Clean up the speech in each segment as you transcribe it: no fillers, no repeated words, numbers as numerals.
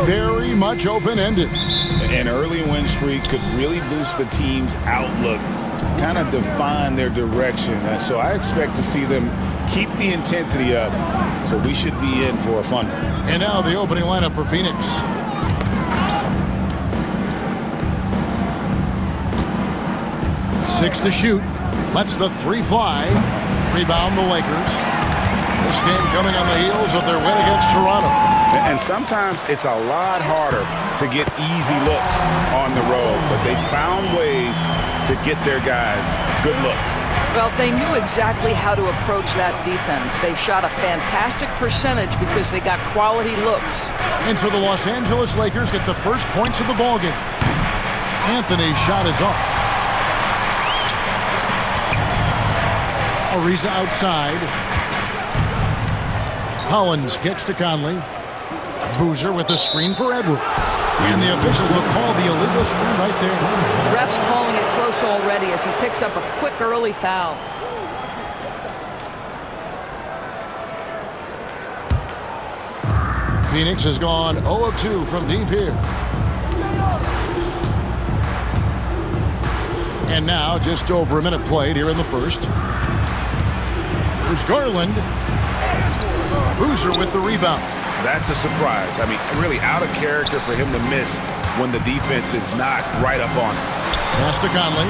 very much open-ended. An early win streak could really boost the team's outlook, kind of define their direction. So I expect to see them keep the intensity up. So we should be in for a fun one. And now the opening lineup for Phoenix. Six to shoot. Lets the three fly. Rebound the Lakers. This game coming on the heels of their win against Toronto. And sometimes it's a lot harder to get easy looks on the road, but they found ways to get their guys good looks. Well, they knew exactly how to approach that defense. They shot a fantastic percentage because they got quality looks. And so the Los Angeles Lakers get the first points of the ballgame. Anthony's shot is off. Ariza outside. Hollins kicks to Conley. Boozer with the screen for Edwards. And the officials will call the illegal screen right there. Ref's calling it close already as he picks up a quick early foul. Phoenix has gone 0 of 2 from deep here. And now just over a minute played here in the first. Here's Garland. Boozer with the rebound. That's a surprise. I mean, really out of character for him to miss when the defense is not right up on him. Pass to Conley.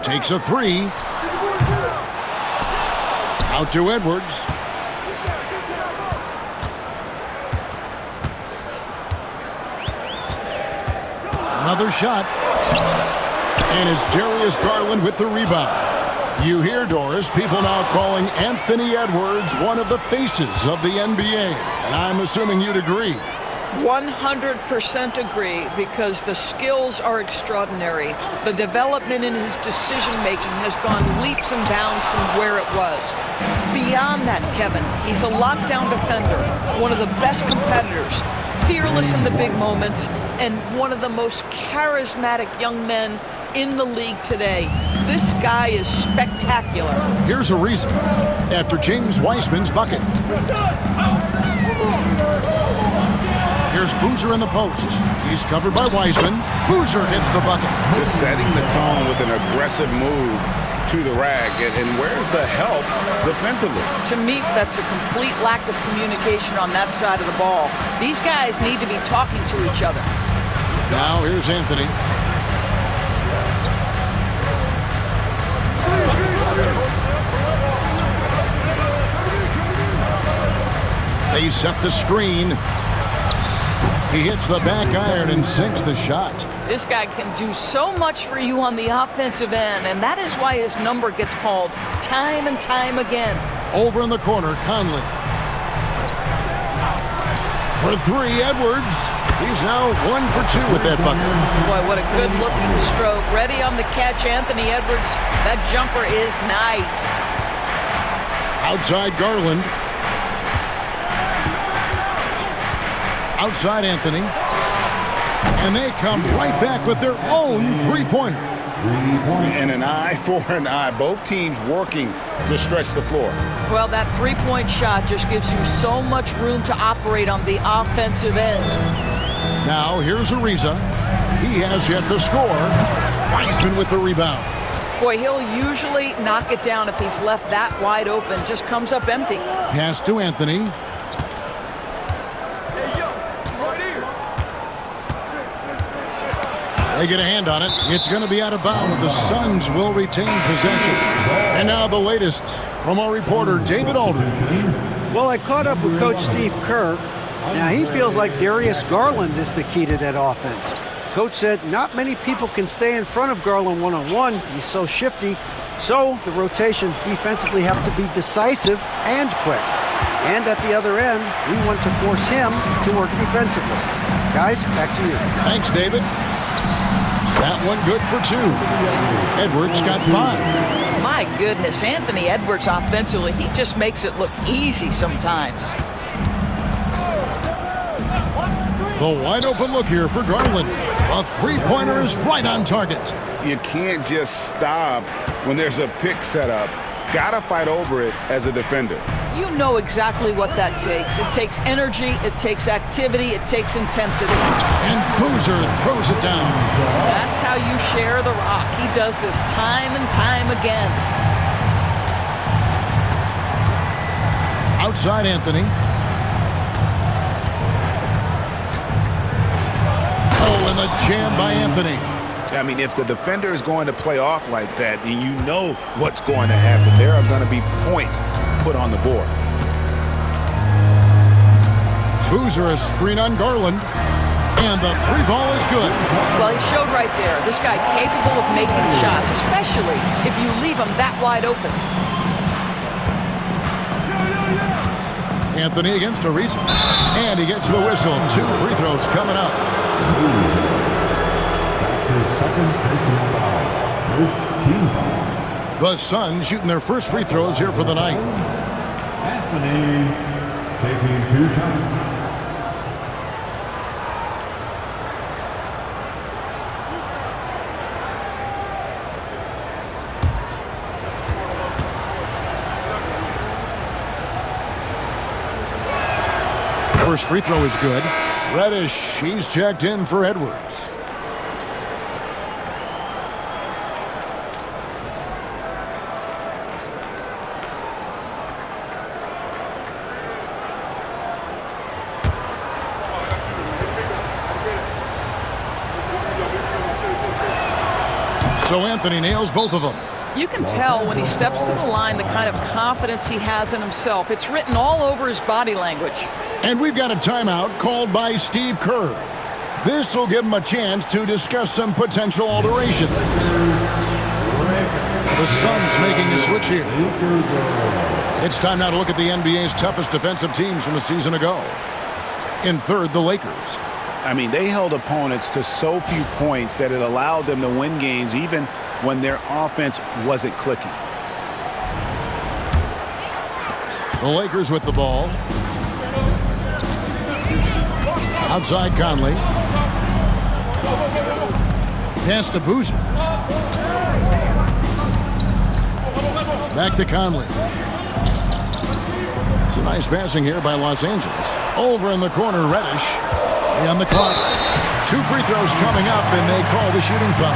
Takes a three. Out to Edwards. Another shot. And it's Darius Garland with the rebound. You hear, Doris, people now calling Anthony Edwards one of the faces of the NBA. And I'm assuming you'd agree. 100% agree, because the skills are extraordinary. The development in his decision-making has gone leaps and bounds from where it was. Beyond that, Kevin, he's a lockdown defender, one of the best competitors, fearless in the big moments, and one of the most charismatic young men in the league today. This guy is spectacular. Here's a reason. After James Wiseman's bucket. Here's Boozer in the post. He's covered by Wiseman. Boozer gets the bucket. Just setting the tone with an aggressive move to the rack. And where's the help defensively? To me, that's a complete lack of communication on that side of the ball. These guys need to be talking to each other. Now here's Anthony. They set the screen. He hits the back iron and sinks the shot. This guy can do so much for you on the offensive end, and that is why his number gets called time and time again. Over in the corner, Conley. For three, Edwards. He's now 1 for 2 with that bucket. Boy, what a good-looking stroke. Ready on the catch, Anthony Edwards. That jumper is nice. Outside Garland. Outside Anthony. And they come right back with their own three-pointer. And an eye for an eye. Both teams working to stretch the floor. Well, that three-point shot just gives you so much room to operate on the offensive end. Now, here's Ariza. He has yet to score. Wiseman with the rebound. Boy, he'll usually knock it down if he's left that wide open. Just comes up empty. Pass to Anthony. They get a hand on it. It's going to be out of bounds. The Suns will retain possession. And now the latest from our reporter, David Aldridge. Well, I caught up with Coach Steve Kerr. Now, he feels like Darius Garland is the key to that offense. Coach said not many people can stay in front of Garland one-on-one. He's so shifty. So the rotations defensively have to be decisive and quick. And at the other end, we want to force him to work defensively. Guys, back to you. Thanks, David. That one good for 2. Edwards got 5. My goodness, Anthony Edwards offensively, he just makes it look easy sometimes. The wide open look here for Garland. A three-pointer is right on target. You can't just stop when there's a pick set up. Gotta fight over it as a defender. You know exactly what that takes. It takes energy, it takes activity, it takes intensity. And Boozer throws it down. That's how you share the rock. He does this time and time again. Outside Anthony. Oh, and the jam by Anthony. I mean, if the defender is going to play off like that, then you know what's going to happen. There are going to be points put on the board. Boozer a screen on Garland. And the three ball is good. Well, he showed right there. This guy capable of making shots, especially if you leave him that wide open. Anthony against Ariza. And he gets the whistle. 2 free throws coming up. The Suns shooting their first free throws here for the night. Anthony taking 2 shots. First free throw is good. Reddish, he's checked in for Edwards. So Anthony nails both of them. You can tell when he steps to the line the kind of confidence he has in himself. It's written all over his body language. And we've got a timeout called by Steve Kerr. This will give him a chance to discuss some potential alterations. The Suns making a switch here. It's time now to look at the NBA's toughest defensive teams from a season ago. In third, the Lakers. I mean, they held opponents to so few points that it allowed them to win games even when their offense wasn't clicking. The Lakers with the ball. Outside Conley. Pass to Boozer. Back to Conley. It's a nice passing here by Los Angeles. Over in the corner, Reddish. On the clock. 2 free throws coming up, and they call the shooting foul.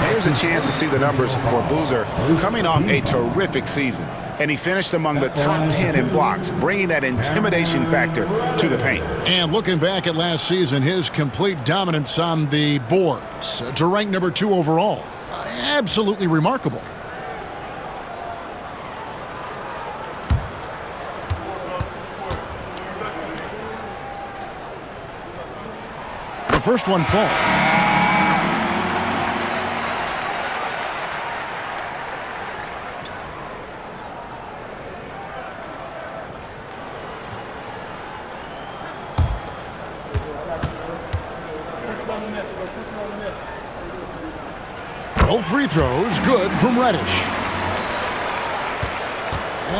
Here's a chance to see the numbers for Boozer coming off a terrific season. And he finished among the top 10 in blocks, bringing that intimidation factor to the paint. And looking back at last season, his complete dominance on the boards to rank number 2 overall. Absolutely remarkable. The first one falls. Both free throws good from Reddish.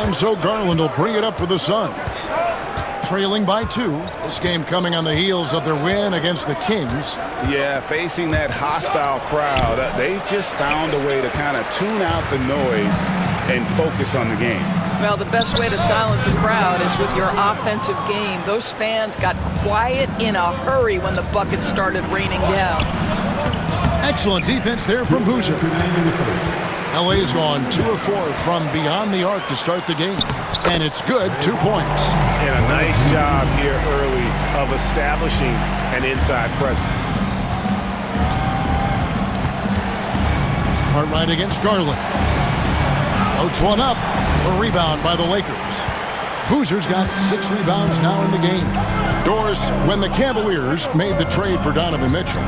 And so Garland will bring it up for the Suns. Trailing by 2. This game coming on the heels of their win against the Kings. Yeah, facing that hostile crowd, they've just found a way to kind of tune out the noise and focus on the game. Well, the best way to silence a crowd is with your offensive game. Those fans got quiet in a hurry when the buckets started raining down. Excellent defense there from Boozer. LA's gone 2 of 4 from beyond the arc to start the game. And it's good, 2 points. And a nice job here early of establishing an inside presence. Cartwright against Garland. Floats one up. A rebound by the Lakers. Boozer's got 6 rebounds now in the game. Doris, when the Cavaliers made the trade for Donovan Mitchell,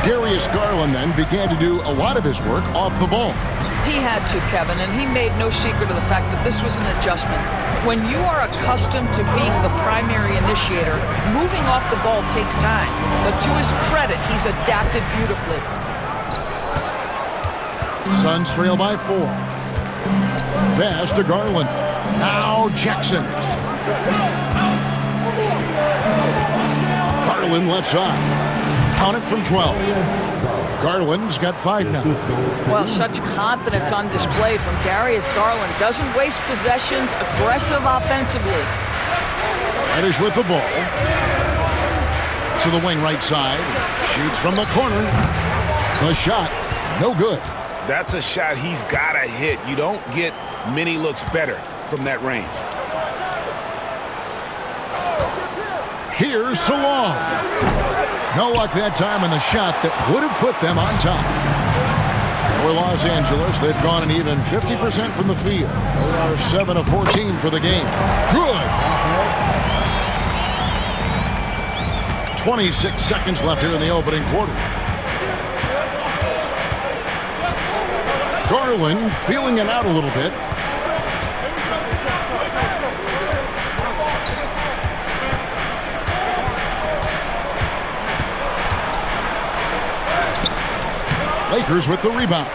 Darius Garland then began to do a lot of his work off the ball. He had to, Kevin, and he made no secret of the fact that this was an adjustment. When you are accustomed to being the primary initiator, moving off the ball takes time. But to his credit, he's adapted beautifully. Suns trail by 4. Pass to Garland. Now Jackson. Garland left side. Count it from 12. Garland's got 5 now. Well, such confidence on display from Darius Garland. Doesn't waste possessions, aggressive offensively. Reddish with the ball. To the wing right side. Shoots from the corner. The shot, no good. That's a shot he's got to hit. You don't get many looks better from that range. Here's Salon. No luck that time on the shot that would have put them on top. For Los Angeles, they've gone an even 50% from the field. They are 7 of 14 for the game. Good. 26 seconds left here in the opening quarter. Garland feeling it out a little bit. Lakers with the rebound.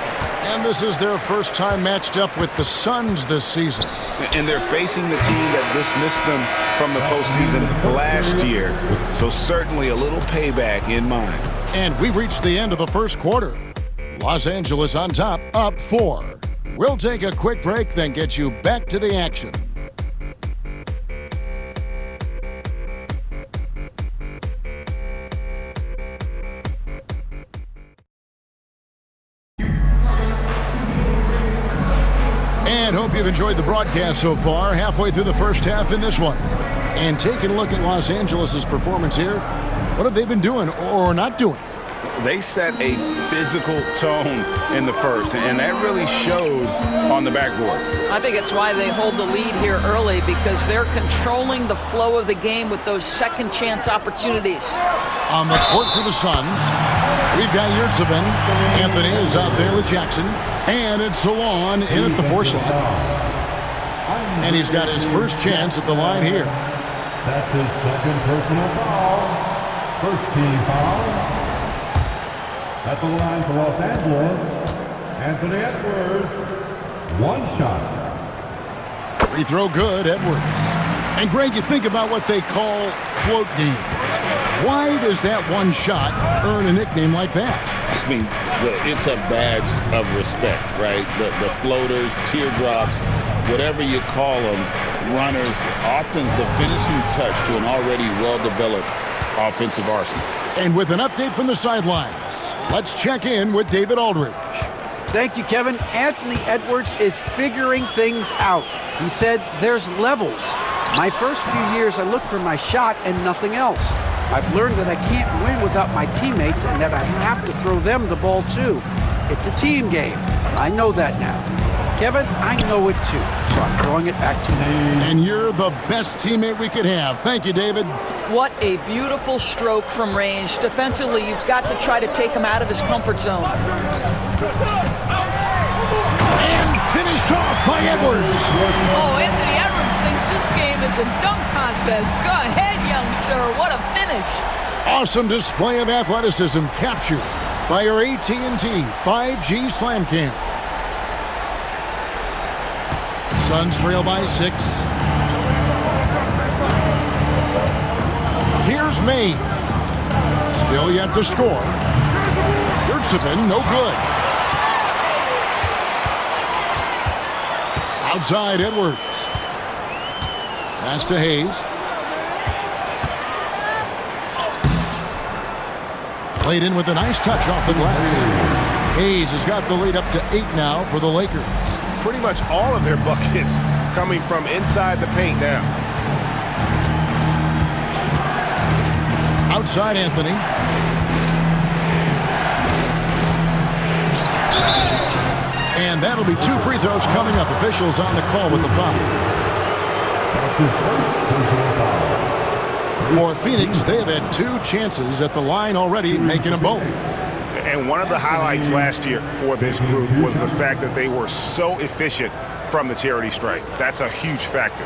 And this is their first time matched up with the Suns this season. And they're facing the team that dismissed them from the postseason last year. So certainly a little payback in mind. And we've reached the end of the first quarter. Los Angeles on top, up 4. We'll take a quick break, then get you back to the action. And hope you've enjoyed the broadcast so far, halfway through the first half in this one. And taking a look at Los Angeles' performance here, what have they been doing or not doing? They set a physical tone in the first, and that really showed on the backboard. I think it's why they hold the lead here early, because they're controlling the flow of the game with those second chance opportunities. On the court for the Suns, we've got Yurtseven. Anthony is out there with Jackson. And it's Salon in at the 4 slot. And he's got his first chance at the line here. That's his second personal foul. First team foul. At the line for Los Angeles, Anthony Edwards. 1 shot. Free throw good, Edwards. And Greg, you think about what they call float game. Why does that 1 shot earn a nickname like that? I mean, it's a badge of respect, right? The floaters, teardrops, whatever you call them, runners, often the finishing touch to an already well-developed offensive arsenal. And with an update from the sidelines, let's check in with David Aldridge. Thank you, Kevin. Anthony Edwards is figuring things out. He said there's levels. My first few years, I looked for my shot and nothing else. I've learned that I can't win without my teammates and that I have to throw them the ball too. It's a team game. I know that now. Kevin, I know it too, so I'm throwing it back to you. And you're the best teammate we could have. Thank you, David. What a beautiful stroke from range. Defensively, you've got to try to take him out of his comfort zone. And finished off by Edwards. Oh, Anthony Edwards thinks this game is a dunk contest. Go ahead, young sir. What a finish. Awesome display of athleticism captured by our AT&T 5G Slam Cam. Suns trail by 6. Here's Mays. Still yet to score. Yurtseven, no good. Outside Edwards. Pass to Hayes. Played in with a nice touch off the glass. Hayes has got the lead up to 8 now for the Lakers. Pretty much all of their buckets coming from inside the paint now. Outside Anthony. And that'll be 2 free throws coming up. Officials on the call with the foul. That's his first personal foul. For Phoenix, they have had 2 chances at the line already, making them both. And one of the highlights last year for this group was the fact that they were so efficient from the charity stripe. That's a huge factor.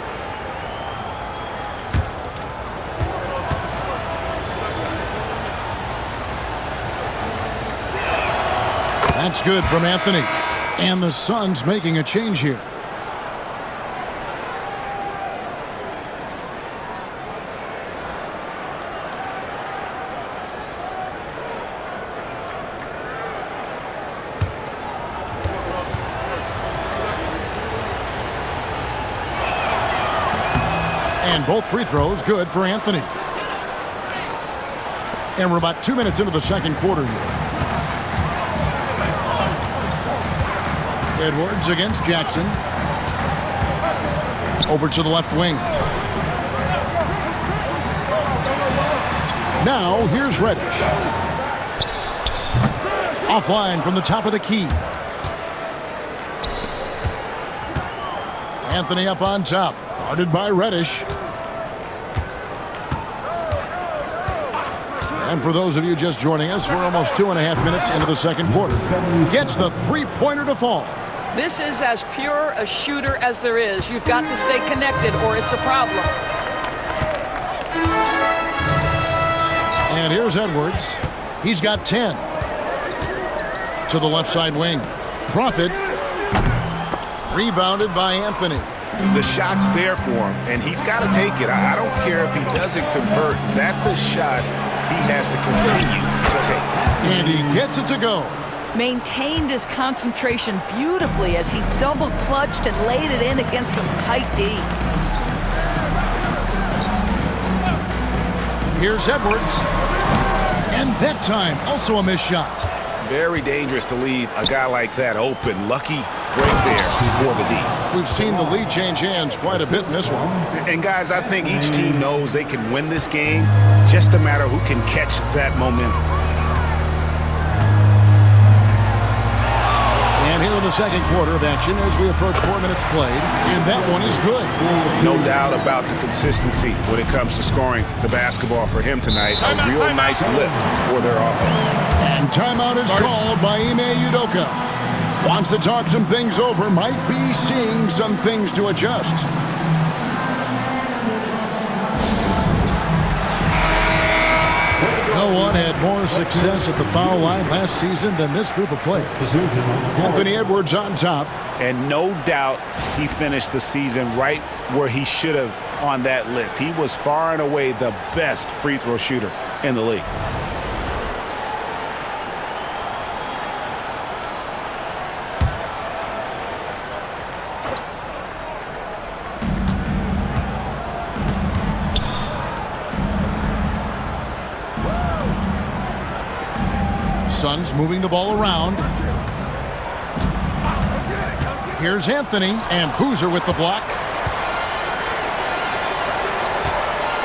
That's good from Anthony. And the Suns making a change here. And both free throws good for Anthony. And we're about 2 minutes into the second quarter here. Edwards against Jackson. Over to the left wing. Now here's Reddish. Offline from the top of the key. Anthony up on top. Guarded by Reddish. And for those of you just joining us, we're almost 2.5 minutes into the second quarter. Gets the three-pointer to fall. This is as pure a shooter as there is. You've got to stay connected or it's a problem. And here's Edwards. He's got 10. To the left side wing. Prophet. Rebounded by Anthony. The shot's there for him, and he's got to take it. I don't care if he doesn't convert. That's a shot he has to continue to take. And he gets it to go. Maintained his concentration beautifully as he double-clutched and laid it in against some tight D. Here's Edwards. And that time, also a missed shot. Very dangerous to leave a guy like that open. Lucky break there for the D. We've seen the lead change hands quite a bit in this one. And guys, I think each team knows they can win this game. Just a matter who can catch that momentum. And here in the second quarter of action as we approach 4 minutes played. And that one is good. No doubt about the consistency when it comes to scoring the basketball for him tonight. A real nice lift for their offense. And timeout is called by Ime Udoka. Wants to talk some things over. Might be seeing some things to adjust. No one had more success at the foul line last season than this group of players. Anthony Edwards on top. And no doubt he finished the season right where he should have on that list. He was far and away the best free throw shooter in the league. Suns moving the ball around. Here's Anthony and Boozer with the block.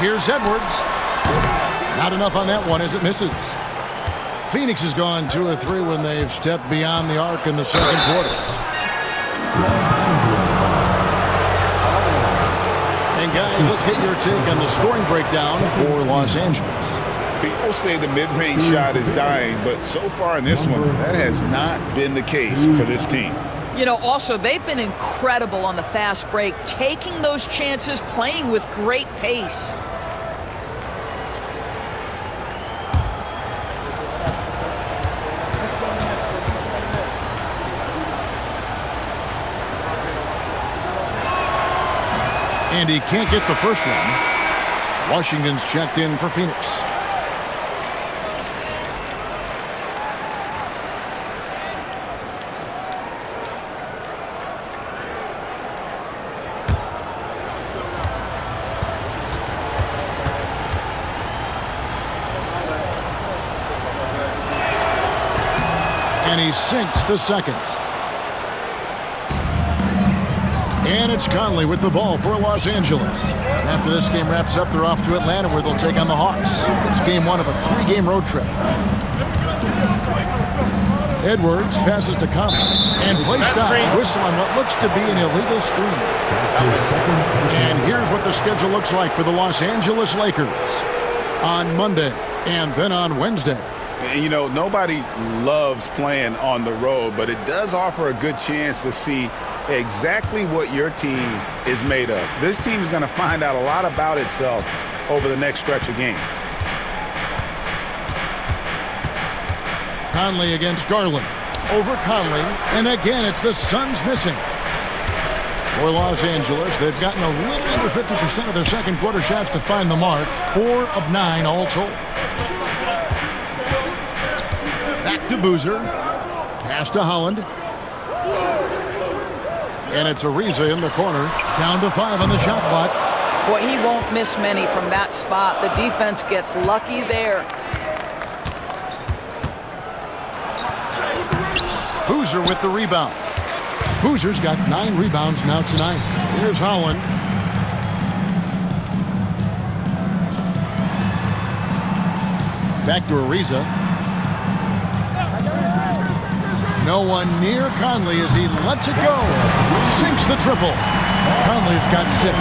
Here's Edwards. Not enough on that one as it misses. Phoenix has gone 2 of 3 when they've stepped beyond the arc in the second quarter. And guys, let's get your take on the scoring breakdown for Los Angeles. People say the mid-range shot is dying, but so far in this one, that has not been the case for this team. You know, also, they've been incredible on the fast break, taking those chances, playing with great pace. And he can't get the first one. Washington's checked in for Phoenix. And he sinks the second. And it's Conley with the ball for Los Angeles. And after this game wraps up, they're off to Atlanta where they'll take on the Hawks. It's game 1 of a 3-game road trip. Edwards passes to Conley. And play stops. Whistle on what looks to be an illegal screen. And here's what the schedule looks like for the Los Angeles Lakers on Monday and then on Wednesday. You know, nobody loves playing on the road, but it does offer a good chance to see exactly what your team is made of. This team is going to find out a lot about itself over the next stretch of games. Conley against Garland. Over Conley, and again it's the Suns missing. For Los Angeles, they've gotten a little under 50% of their second quarter shots to find the mark. 4 of 9 all told. Back to Boozer. Pass to Holland. And it's Ariza in the corner. Down to 5 on the shot clock. Boy, he won't miss many from that spot. The defense gets lucky there. Boozer with the rebound. Boozer's got 9 rebounds now tonight. Here's Holland. Back to Ariza. No one near Conley as he lets it go. Sinks the triple. Conley's got 6.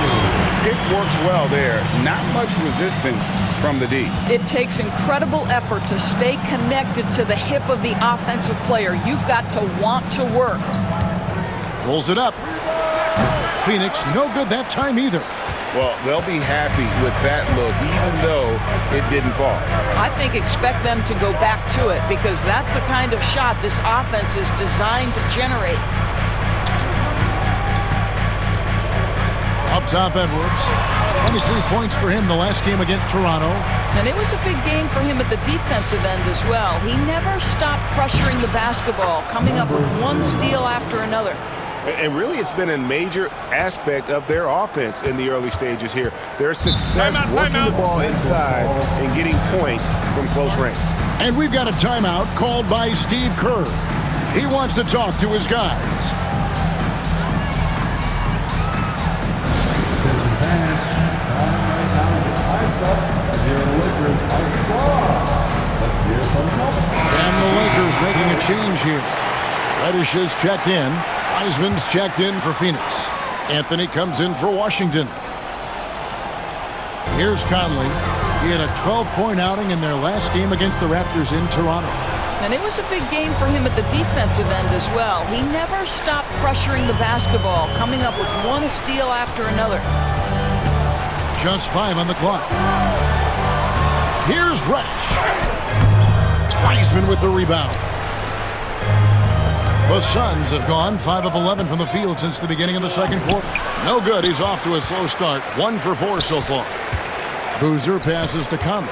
It works well there. Not much resistance from the D. It takes incredible effort to stay connected to the hip of the offensive player. You've got to want to work. Pulls it up. Phoenix no good that time either. Well, they'll be happy with that look, even though it didn't fall. I think expect them to go back to it because that's the kind of shot this offense is designed to generate. Up top, Edwards. 23 points for him the last game against Toronto. And it was a big game for him at the defensive end as well. He never stopped pressuring the basketball, coming up with one steal after another. And really, it's been a major aspect of their offense in the early stages here. Their success working the ball inside and getting points from close range. And we've got a timeout called by Steve Kerr. He wants to talk to his guys. And the Lakers making a change here. Reddish is checked in. Wiseman's checked in for Phoenix. Anthony comes in for Washington. Here's Conley. He had a 12-point outing in their last game against the Raptors in Toronto. And it was a big game for him at the defensive end as well. He never stopped pressuring the basketball, coming up with one steal after another. Just 5 on the clock. Here's Reddish. Wiseman with the rebound. The Suns have gone 5 of 11 from the field since the beginning of the second quarter. No good. He's off to a slow start. 1 for 4 so far. Boozer passes to Conley.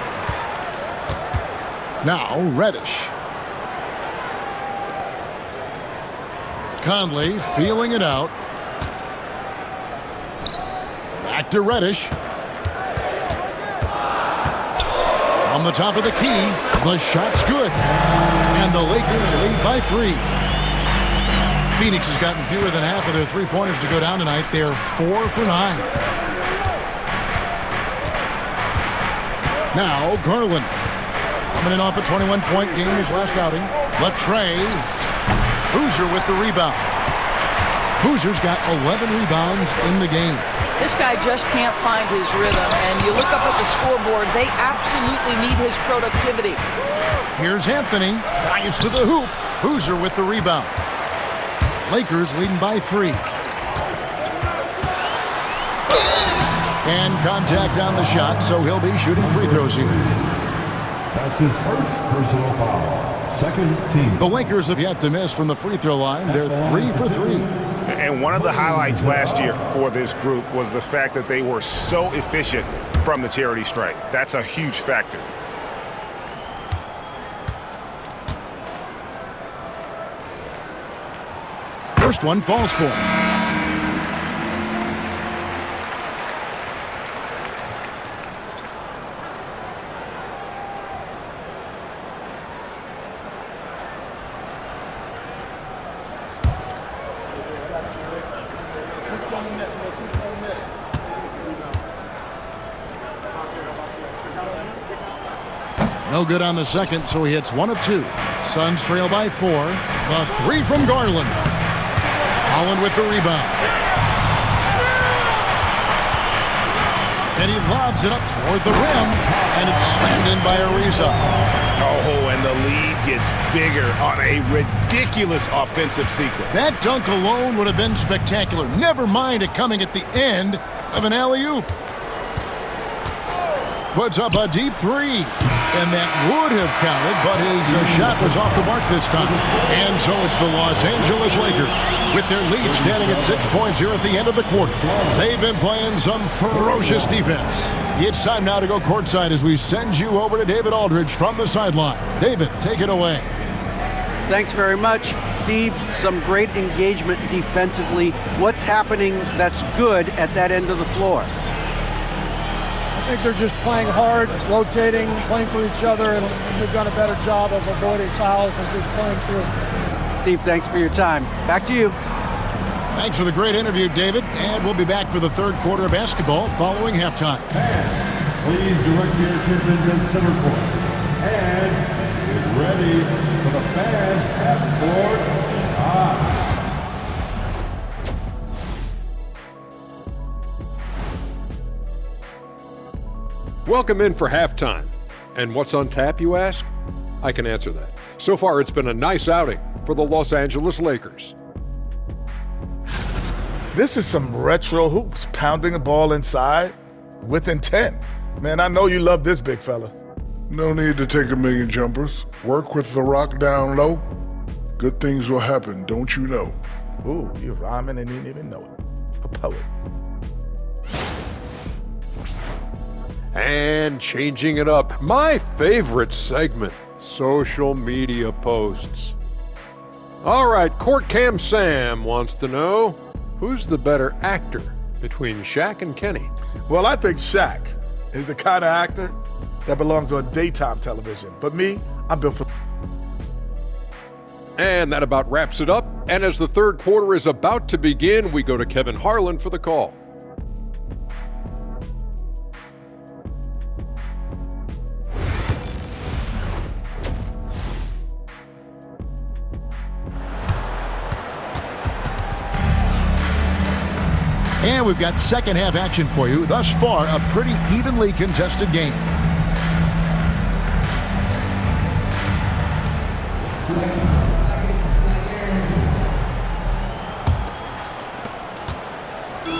Now Reddish. Conley feeling it out. Back to Reddish. From the top of the key, the shot's good. And the Lakers lead by 3. Phoenix has gotten fewer than half of their three-pointers to go down tonight. They're 4 for 9. Now Garland. Coming in off a 21-point game his last outing. Latrey. Boozer with the rebound. Boozer's got 11 rebounds in the game. This guy just can't find his rhythm, and you look up at the scoreboard, they absolutely need his productivity. Here's Anthony. Drives to the hoop. Boozer with the rebound. Lakers leading by 3. And contact on the shot, so he'll be shooting free throws here. That's his first personal foul. Second team. The Lakers have yet to miss from the free throw line. They're 3 for 3. And one of the highlights last year for this group was the fact that they were so efficient from the charity stripe. That's a huge factor. First one falls for him. No good on the second, so he hits 1 of 2. Suns trail by 4. The 3 from Garland. Holland with the rebound. And he lobs it up toward the rim, and it's slammed in by Ariza. Oh, and the lead gets bigger on a ridiculous offensive sequence. That dunk alone would have been spectacular. Never mind it coming at the end of an alley-oop. Puts up a deep 3. And that would have counted, but his shot was off the mark this time. And so it's the Los Angeles Lakers with their lead standing at 6 points here at the end of the quarter. They've been playing some ferocious defense. It's time now to go courtside as we send you over to David Aldridge from the sideline. David, take it away. Thanks very much, Steve. Some great engagement defensively. What's happening that's good at that end of the floor? think they're just playing hard, rotating, playing for each other, and they've done a better job of avoiding fouls and just playing through. Steve, thanks for your time. Back to you. Thanks for the great interview, David. And we'll be back for the third quarter of basketball following halftime. Please direct your attention to center court. And get ready for the fan half-court shot. Welcome in for halftime. And what's on tap, you ask? I can answer that. So far, it's been a nice outing for the Los Angeles Lakers. This is some retro hoops, pounding the ball inside with intent. Man, I know you love this, big fella. No need to take a million jumpers. Work with the rock down low. Good things will happen, don't you know? Ooh, you're rhyming and you didn't even know it. A poet. And changing it up, my favorite segment, social media posts. All right, Court Cam Sam wants to know, who's the better actor between Shaq and Kenny? Well, I think Shaq is the kind of actor that belongs on daytime television. But me, I'm built for... And that about wraps it up. And as the third quarter is about to begin, we go to Kevin Harlan for the call. And we've got second half action for you. Thus far, a pretty evenly contested game.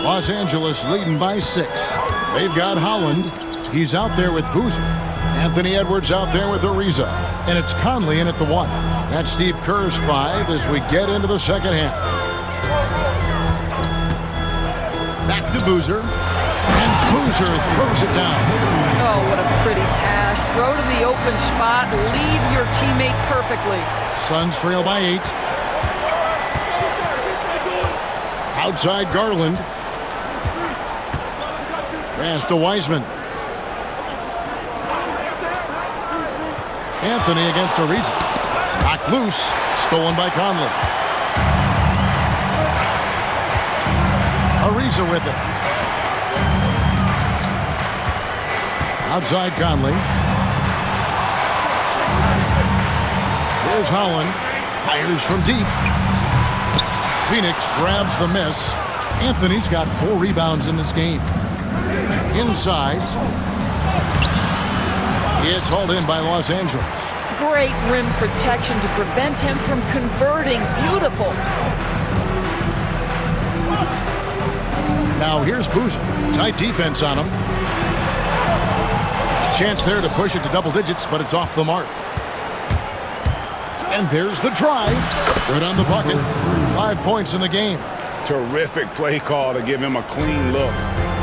Los Angeles leading by 6. They've got Holland. He's out there with Boozer. Anthony Edwards out there with Ariza. And it's Conley in at the 1. That's Steve Kerr's 5 as we get into the second half. Back to Boozer, and Boozer throws it down. Oh, what a pretty pass. Throw to the open spot, lead your teammate perfectly. Suns trail by 8. Outside Garland. Pass to Wiseman. Anthony against Ariza. Knocked loose, stolen by Conley. Ariza with it. Outside Conley. Here's Holland. Fires from deep. Phoenix grabs the miss. Anthony's got 4 rebounds in this game. Inside. It's hauled in by Los Angeles. Great rim protection to prevent him from converting. Beautiful. Now here's Boozer. Tight defense on him. Chance there to push it to double digits, but it's off the mark. And there's the drive. Good on the bucket. 5 points in the game. Terrific play call to give him a clean look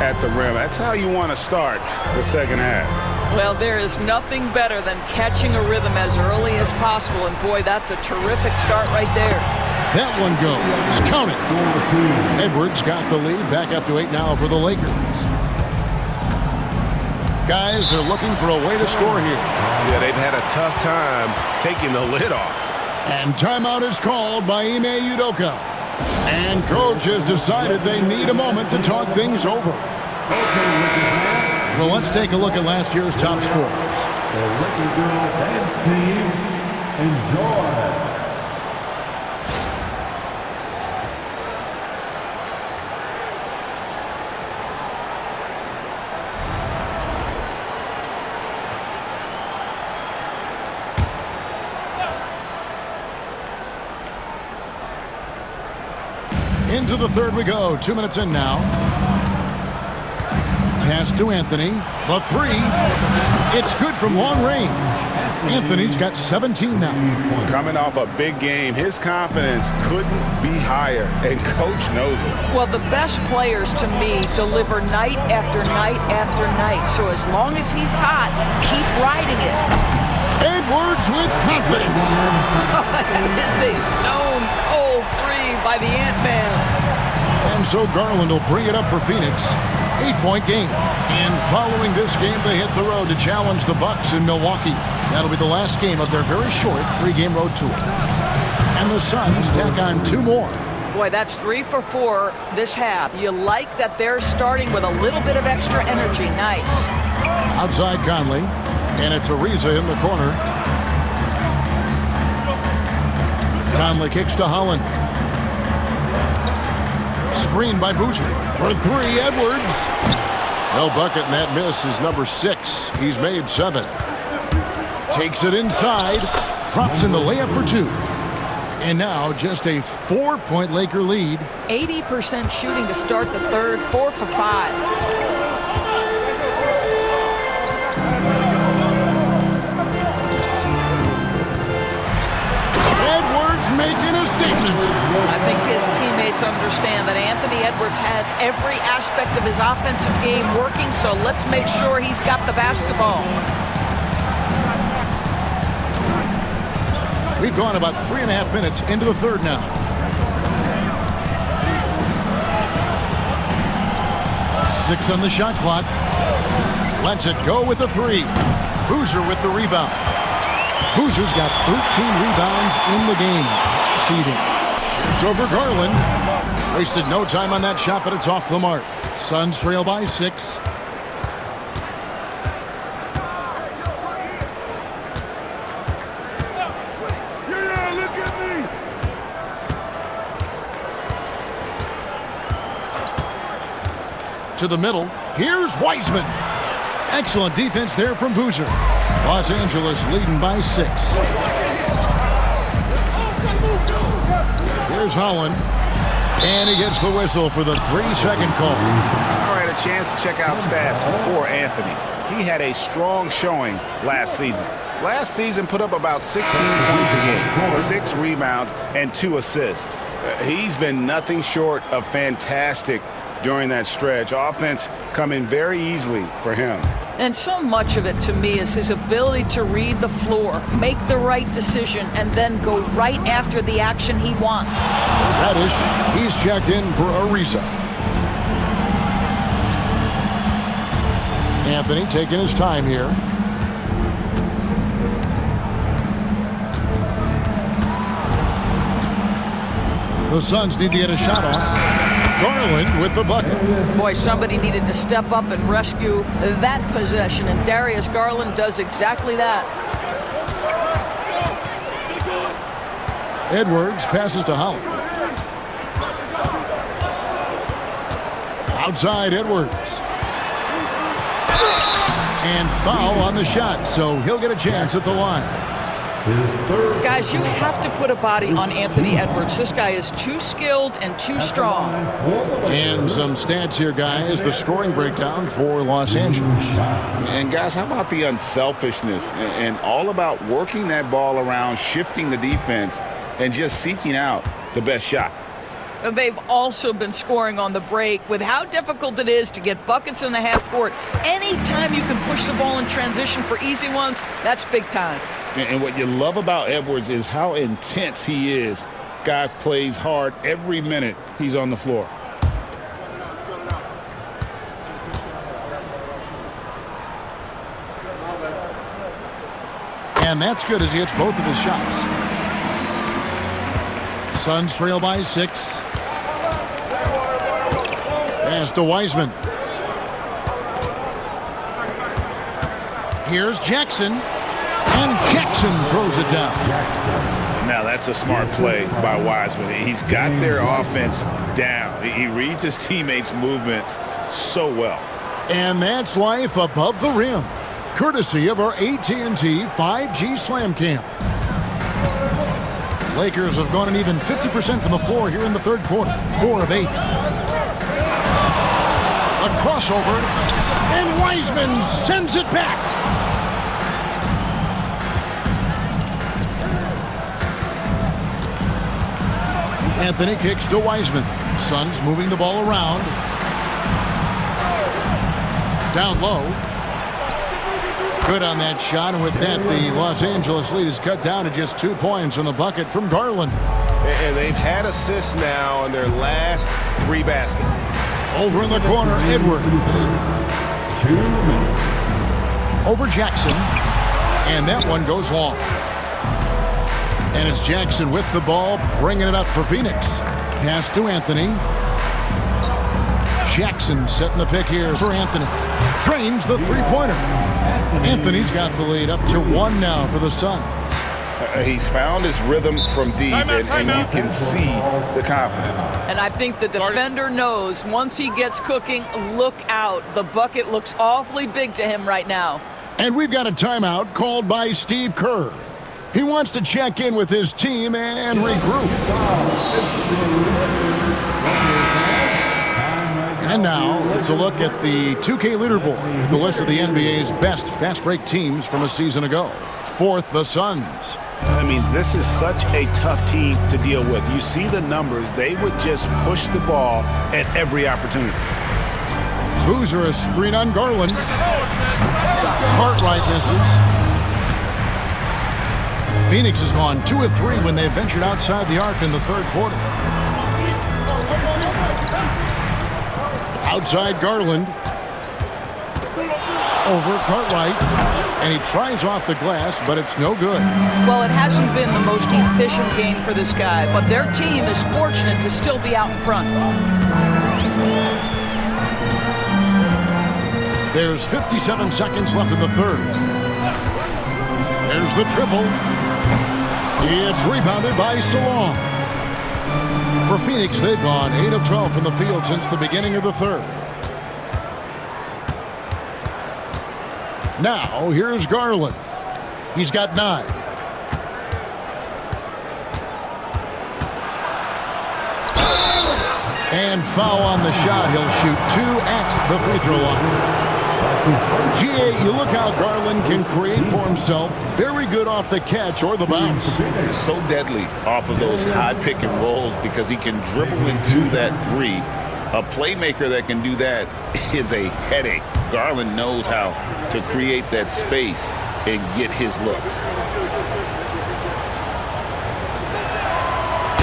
at the rim. That's how you want to start the second half. Well, there is nothing better than catching a rhythm as early as possible. And boy, that's a terrific start right there. That one goes. Count it. Edwards got the lead. Back up to 8 now for the Lakers. Guys, they're looking for a way to score here. Yeah, they've had a tough time taking the lid off. And timeout is called by Ime Udoka. And coach has decided they need a moment to talk things over. Well, let's take a look at last year's top scorers. The Lakers dance team, enjoy. Into the third we go. 2 minutes in now. Pass to Anthony. The 3. It's good from long range. Anthony's got 17 now. Coming off a big game, his confidence couldn't be higher, and coach knows it. Well, the best players to me deliver night after night after night. So as long as he's hot, keep riding it. Edwards with confidence. That is a stone-cold 3 by the Ant-Man. And so Garland will bring it up for Phoenix. 8-point game. And following this game, they hit the road to challenge the Bucks in Milwaukee. That'll be the last game of their very short 3-game road tour. And the Suns tack on 2 more. Boy, that's 3 for 4 this half. You like that they're starting with a little bit of extra energy. Nice. Outside Conley, and it's Ariza in the corner. Conley kicks to Holland. Screen by Boozer. For 3, Edwards. No bucket, and that miss is number 6. He's made 7. Takes it inside. Drops in the layup for 2. And now just a 4-point Laker lead. 80% shooting to start the third, 4 for 5. Edwards making a statement. I think his teammates understand that Anthony Edwards has every aspect of his offensive game working, so let's make sure he's got the basketball. We've gone about 3.5 minutes into the third now. Six on the shot clock. Lets it go with the 3. Boozer with the rebound. Boozer's got 13 rebounds in the game. Seeding. It's over Garland. Wasted no time on that shot, but it's off the mark. Suns trail by 6. To the middle. Here's Wiseman. Excellent defense there from Boozer. Los Angeles leading by 6. Here's Holland. And he gets the whistle for the 3-second call. All right, a chance to check out stats for Anthony. He had a strong showing last season. Last season put up about 16 points a game, 6 rebounds, and 2 assists. He's been nothing short of fantastic during that stretch. Offense coming very easily for him. And so much of it to me is his ability to read the floor, make the right decision, and then go right after the action he wants. Reddish, he's checked in for Ariza. Anthony taking his time here. The Suns need to get a shot off. Garland with the bucket. Boy, somebody needed to step up and rescue that possession, and Darius Garland does exactly that. Edwards passes to Holland. Outside Edwards. And foul on the shot, so he'll get a chance at the line. Guys, you have to put a body on Anthony Edwards. This guy is too skilled and too strong. And some stats here, guys. The scoring breakdown for Los Angeles. And guys, how about the unselfishness and all about working that ball around, shifting the defense, and just seeking out the best shot. They've also been scoring on the break with how difficult it is to get buckets in the half court. Anytime you can push the ball in transition for easy ones, that's big time. And what you love about Edwards is how intense he is. Guy plays hard every minute he's on the floor. And that's good as he hits both of his shots. Suns trail by 6. Pass to Wiseman. Here's Jackson. And Jackson throws it down. Now that's a smart play by Wiseman. He's got their offense down. He reads his teammates' movements so well. And that's life above the rim, courtesy of our AT&T 5G Slam Cam. Lakers have gone an even 50% from the floor here in the third quarter. 4 of 8. A crossover, and Wiseman sends it back. Anthony kicks to Wiseman. Suns moving the ball around. Down low. Good on that shot, and with that, the Los Angeles lead is cut down to just 2 points on the bucket from Garland. And they've had assists now on their last 3 baskets. Over in the corner, Edwards. 2 minutes. Over Jackson. And that one goes long. And it's Jackson with the ball, bringing it up for Phoenix. Pass to Anthony. Jackson setting the pick here for Anthony. Drains the three-pointer. Anthony's got the lead up to 1 now for the Suns. He's found his rhythm from deep, and you can see the confidence. And I think the defender knows once he gets cooking, look out. The bucket looks awfully big to him right now. And we've got a timeout called by Steve Kerr. He wants to check in with his team and regroup. And now, it's a look at the 2K leaderboard with the list of the NBA's best fast break teams from a season ago. Fourth, the Suns. I mean, this is such a tough team to deal with. You see the numbers. They would just push the ball at every opportunity. Boozer, a screen on Garland. Cartwright misses. Phoenix has gone 2 of 3 when they ventured outside the arc in the third quarter. Outside Garland. Over Cartwright. And he tries off the glass, but it's no good. Well, it hasn't been the most efficient game for this guy, but their team is fortunate to still be out in front. There's 57 seconds left in the third. There's the triple. It's rebounded by Salon. For Phoenix, they've gone 8 of 12 from the field since the beginning of the third. Now, here's Garland. He's got 9. And foul on the shot. He'll shoot 2 at the free throw line. GA, you look how Garland can create for himself. Very good off the catch or the bounce. It's so deadly off of those high pick and rolls because he can dribble into that three. A playmaker that can do that is a headache. Garland knows how to create that space and get his looks.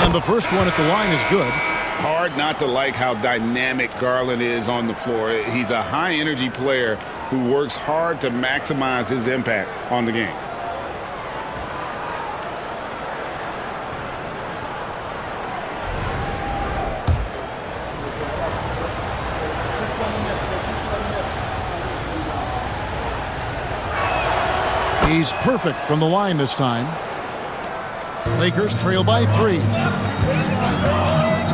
And the first one at the line is good. Hard not to like how dynamic Garland is on the floor. He's a high-energy player who works hard to maximize his impact on the game. He's perfect from the line this time. Lakers trail by 3.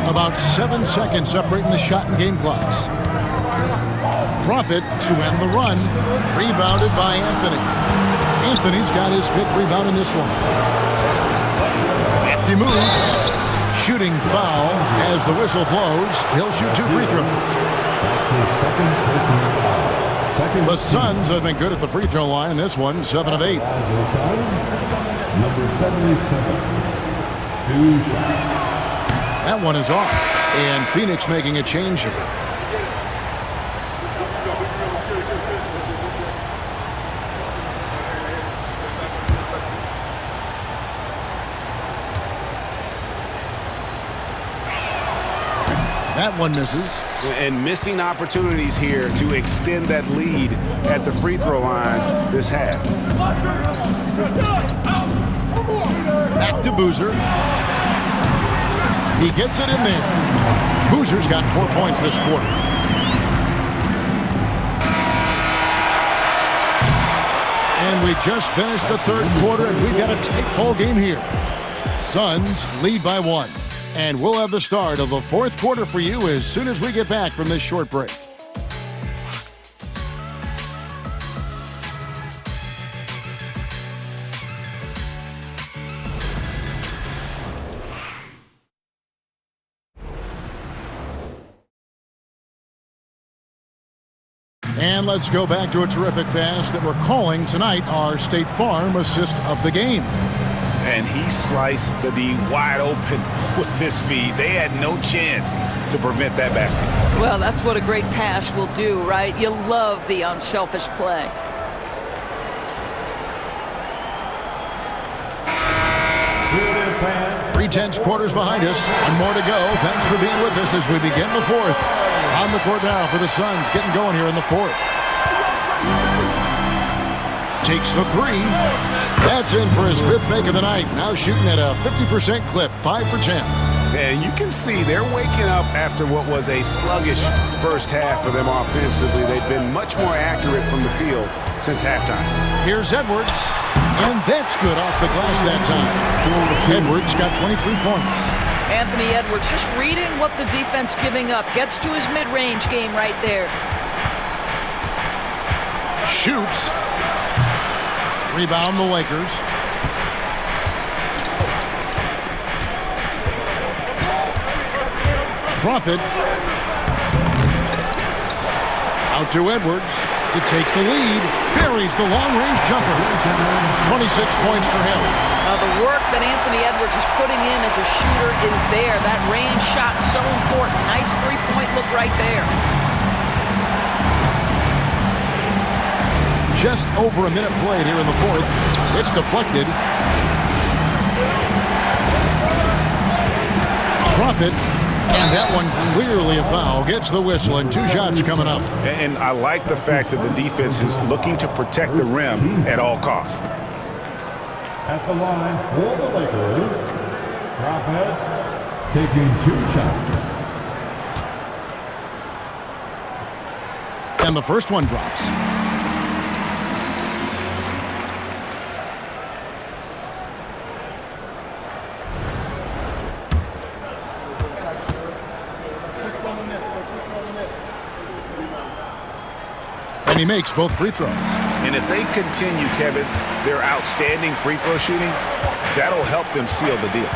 About 7 seconds separating the shot and game clocks. Profit to end the run. Rebounded by Anthony. Anthony's got his 5th rebound in this one. Crafty move. Shooting foul as the whistle blows. He'll shoot 2 free throws. The Suns have been good at the free throw line in this one, 7 of 8. Number 77. 2 shots. That one is off, and Phoenix making a change here. That one misses. And missing opportunities here to extend that lead at the free throw line this half. Back to Boozer. He gets it in there. Boozer's got 4 points this quarter. And we just finished the third quarter, and we've got a tight ball game here. Suns lead by 1. And we'll have the start of the fourth quarter for you as soon as we get back from this short break. And let's go back to a terrific pass that we're calling tonight our State Farm assist of the game. And he sliced the D wide open with his feet. They had no chance to prevent that basket. Well, that's what a great pass will do, right? You love the unselfish play. Fans. 3 tenths quarters behind us. 1 more to go. Thanks for being with us as we begin the fourth. On the court now for the Suns, getting going here in the fourth. Takes the three. That's in for his fifth make of the night. Now shooting at a 50% clip, 5 for 10. And you can see they're waking up after what was a sluggish first half for them offensively. They've been much more accurate from the field since halftime. Here's Edwards, and that's good off the glass that time. Edwards got 23 points. Anthony Edwards just reading what the defense giving up. Gets to his mid-range game right there. Shoots. Rebound the Lakers. Profit. Out to Edwards to take the lead. Buries the long-range jumper. 26 points for him. Now the work that Anthony Edwards is putting in as a shooter is there. That range shot so important. Nice three-point look right there. Just over a minute played here in the fourth. It's deflected. Profit. And that one clearly a foul. Gets the whistle and 2 shots coming up. And I like the fact that the defense is looking to protect the rim at all costs. At the line for the Lakers, Prophet taking 2 shots. And the first one drops. And he makes both free throws. And if they continue, Kevin, their outstanding free throw shooting, that'll help them seal the deal.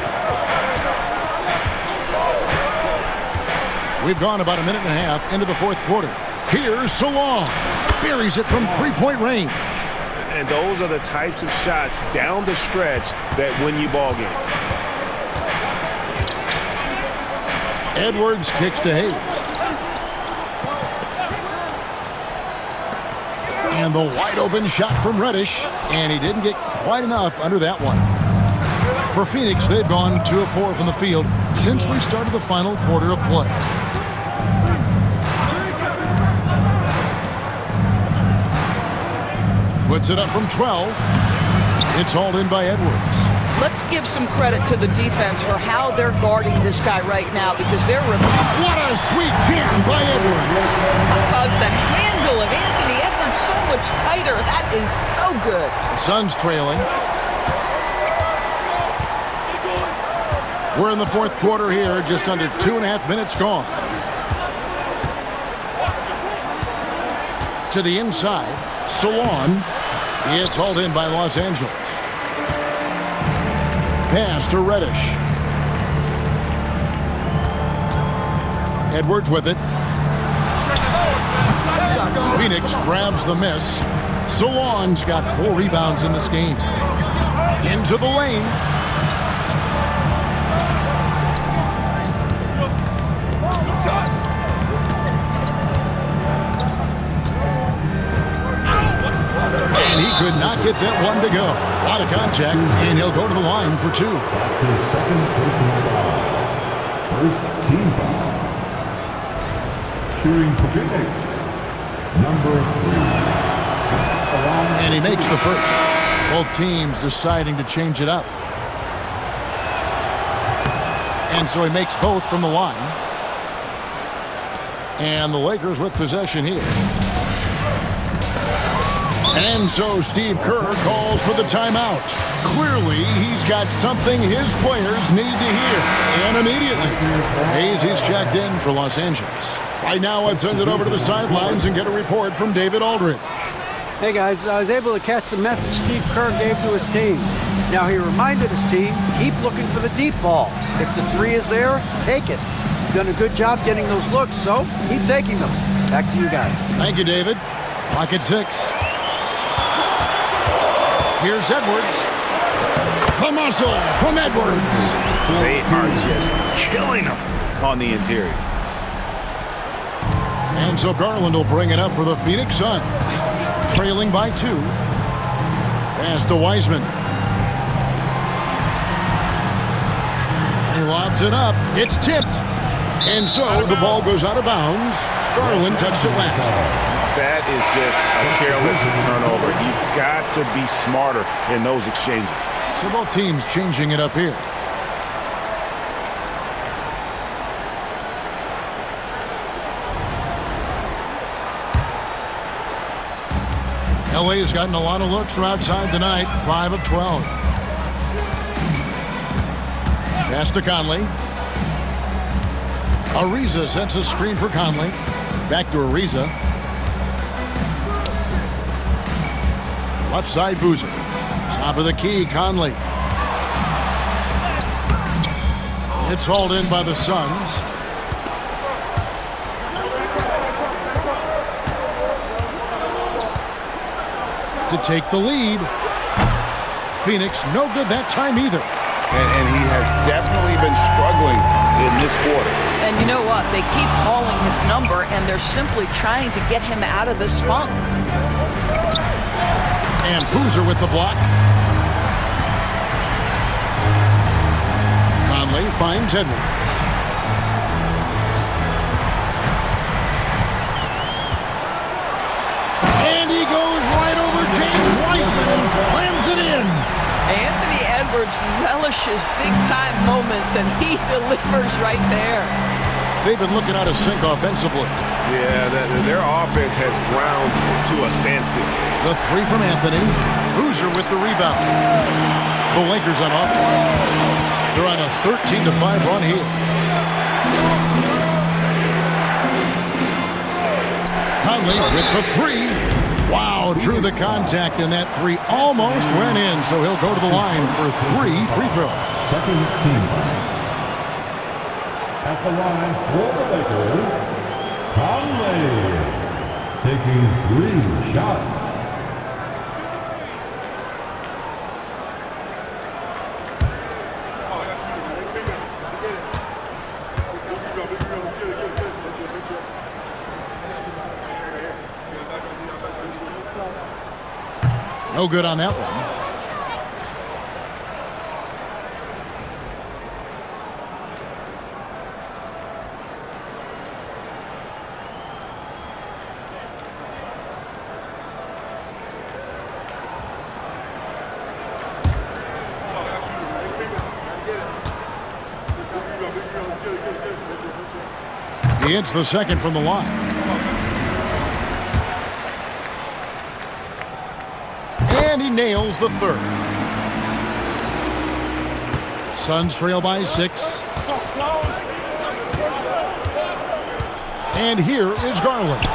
We've gone about a minute and a half into the fourth quarter. Here's Solon. Buries it from three-point range. And those are the types of shots down the stretch that win you ball games. Edwards kicks to Hayes. And the wide-open shot from Reddish, and he didn't get quite enough under that one. For Phoenix, they've gone 2 of 4 from the field since we started the final quarter of play. Puts it up from 12. It's hauled in by Edwards. Let's give some credit to the defense for how they're guarding this guy right now because they're... What a sweet jam by Edwards. The handle of Anthony Edwards so much tighter. That is so good. The Suns trailing. We're in the fourth quarter here, just under 2.5 minutes gone. To the inside, Solon. It's hauled in by Los Angeles. Pass to Reddish. Edwards with it. Phoenix grabs the miss. Solon's got 4 rebounds in this game. Into the lane. And he could not get that one to go. A lot of contact, and he'll go to the line for 2. That's his second personal foul. First team foul. Shooting for Phoenix, number 3. And he makes the first. Both teams deciding to change it up. And so he makes both from the line. And the Lakers with possession here. And so Steve Kerr calls for the timeout. Clearly, he's got something his players need to hear. And immediately, Hayes is checked in for Los Angeles. Right now, let's send it over to the sidelines and get a report from David Aldridge. Hey guys, I was able to catch the message Steve Kerr gave to his team. Now he reminded his team, keep looking for the deep ball. If the 3 is there, take it. You've done a good job getting those looks, so keep taking them. Back to you guys. Thank you, David. Clock at 6. Here's Edwards. The muscle from Edwards. They are just killing them on the interior. And so Garland will bring it up for the Phoenix Suns. Trailing by 2. Pass to Wiseman. He lobs it up. It's tipped. And so the ball goes out of bounds. Garland touched it last. That is just a careless turnover. You've got to be smarter in those exchanges. So both teams changing it up here. LA has gotten a lot of looks from outside tonight, 5 of 12. Pass to Conley. Ariza sets a screen for Conley. Back to Ariza. Left side Boozer. Top of the key, Conley. It's hauled in by the Suns. To take the lead. Phoenix no good that time either. And he has definitely been struggling in this quarter. And you know what? They keep calling his number, and they're simply trying to get him out of this funk. And Boozer with the block. Conley finds Edwards. And he goes right over James Wiseman and slams it in. Anthony Edwards relishes big-time moments, and he delivers right there. They've been looking out of sync offensively. Yeah, their offense has ground to a standstill. The three from Anthony. Boozer with the rebound. The Lakers on offense. They're on a 13-5 run here. Conley with the three. Wow, drew the contact, and that three almost went in, so he'll go to the line for 3 free throws. Second team. At the line for the Lakers, Conley taking 3 shots. No good on that one. He hits the second from the line. And he nails the third. Suns trail by 6. And here is Garland.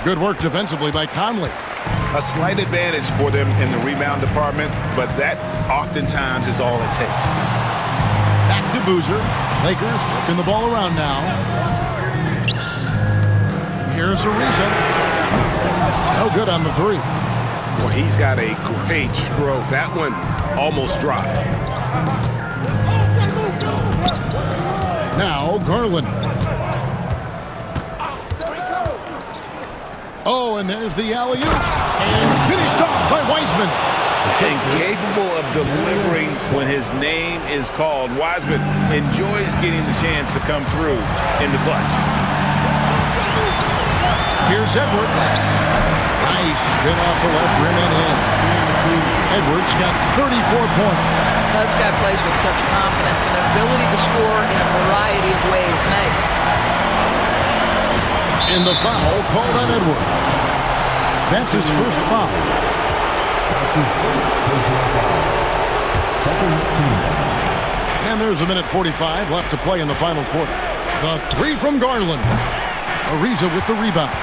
Good work defensively by Conley. A slight advantage for them in the rebound department, but that oftentimes is all it takes. Back to Boozer. Lakers working the ball around now. Here's Ariza. No good on the three. Well, he's got a great stroke. That one almost dropped. Now Garland. Oh, and there's the alley-oop. And finished off by Wiseman. And capable of delivering when his name is called. Wiseman enjoys getting the chance to come through in the clutch. Here's Edwards. Nice spin off the left rim and in. Edwards got 34 points. This guy plays with such confidence and ability to score in a variety of ways. Nice. And the foul called on Edwards. That's his first foul. And there's a minute 45 left to play in the final quarter. The three from Garland. Ariza with the rebound.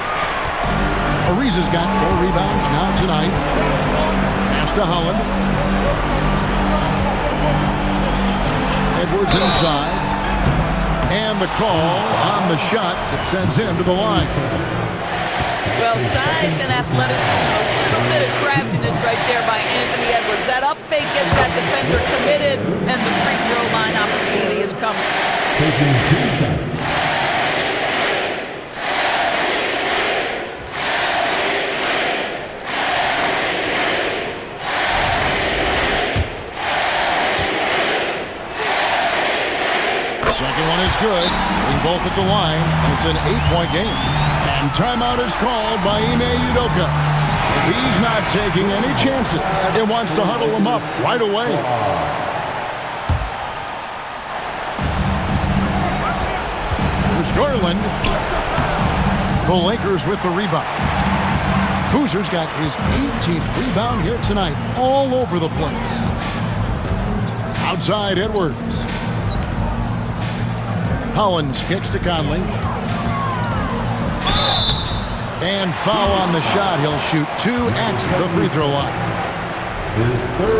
Ariza's got 4 rebounds now tonight. Pass to Holland. Edwards inside. And the call on the shot that sends him to the line. Well, size and athleticism, a little bit of craftiness right there by Anthony Edwards. That up fake gets that defender committed, and the free throw line opportunity is coming. Taking 2 shots. Second good. Getting both at the line, and it's an 8-point game. And timeout is called by Ime Udoka. He's not taking any chances. He wants to huddle them up right away. Here's Garland. The Lakers with the rebound. Boozer's got his 18th rebound here tonight, all over the place. Outside Edwards. Hollins kicks to Conley. And foul on the shot. He'll shoot 2 at the free throw line.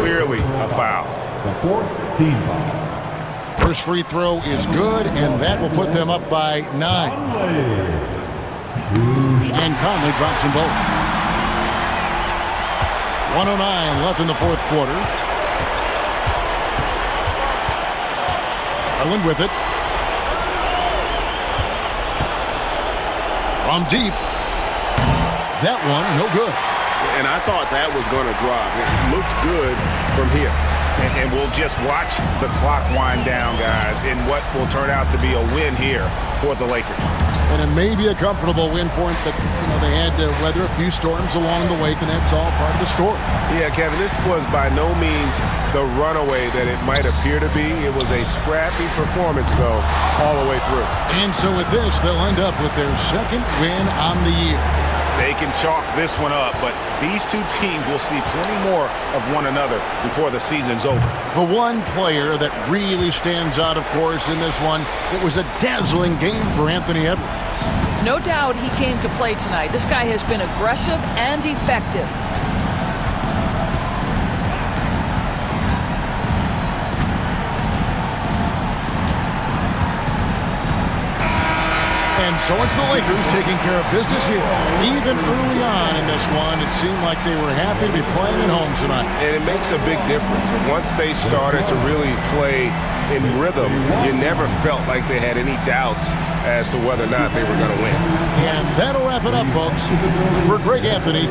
Clearly a foul. The 4th team foul. First free throw is good, and that will put them up by 9. And Conley drops them both. 1:09 left in the fourth quarter. Garland with it. From deep. That one, no good. And I thought that was going to drop. It looked good from here. And we'll just watch the clock wind down, guys, in what will turn out to be a win here for the Lakers. And it may be a comfortable win for them, but they had to weather a few storms along the way, and that's all part of the story. Yeah, Kevin, this was by no means the runaway that it might appear to be. It was a scrappy performance, though, all the way through. And so with this, they'll end up with their second win on the year. They can chalk this one up, but these two teams will see plenty more of one another before the season's over. The one player that really stands out, of course, in this one, it was a dazzling game for Anthony Edwards. No doubt he came to play tonight. This guy has been aggressive and effective. And so it's the Lakers taking care of business here. Even early on in this one, it seemed like they were happy to be playing at home tonight. And it makes a big difference. Once they started to really play in rhythm, you never felt like they had any doubts as to whether or not they were going to win. And that'll wrap it up, folks. For Greg Anthony.